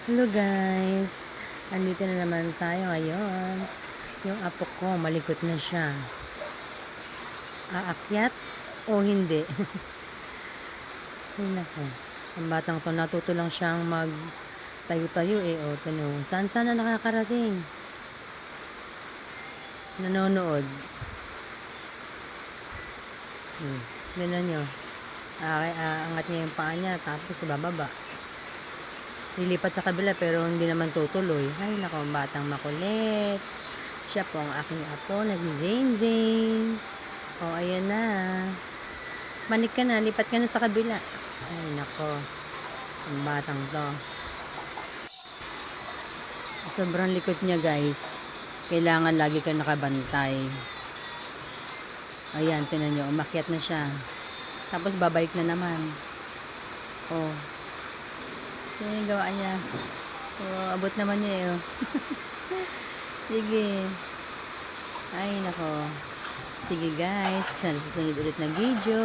Hello guys, andito na naman tayo ngayon. Yung apo ko, malikot na siya. Aakyat o hindi? Ay nako, ang batang to natuto lang siyang mag tayo-tayo o tanong, saan sana nakakarating? Nanonood. Ganun nyo. Aangat niya yung paa niya, tapos bababa. Lilipat sa kabila pero hindi naman tutuloy. Ay nako, batang makulit. Siya po ang aking apo na si Zane Zane. O, ayan na. Manik ka na, lipat ka na sa kabila. Ay nako, ang batang to. Sobrang likot niya guys. Kailangan lagi ka nakabantay. Ayan, tinan nyo, umakyat na siya. Tapos babalik na naman. Oh, yan yung gawa niya. Oh, abot naman niya eh. Sige. Ay nako. Sige guys, sa susunod ulit na video.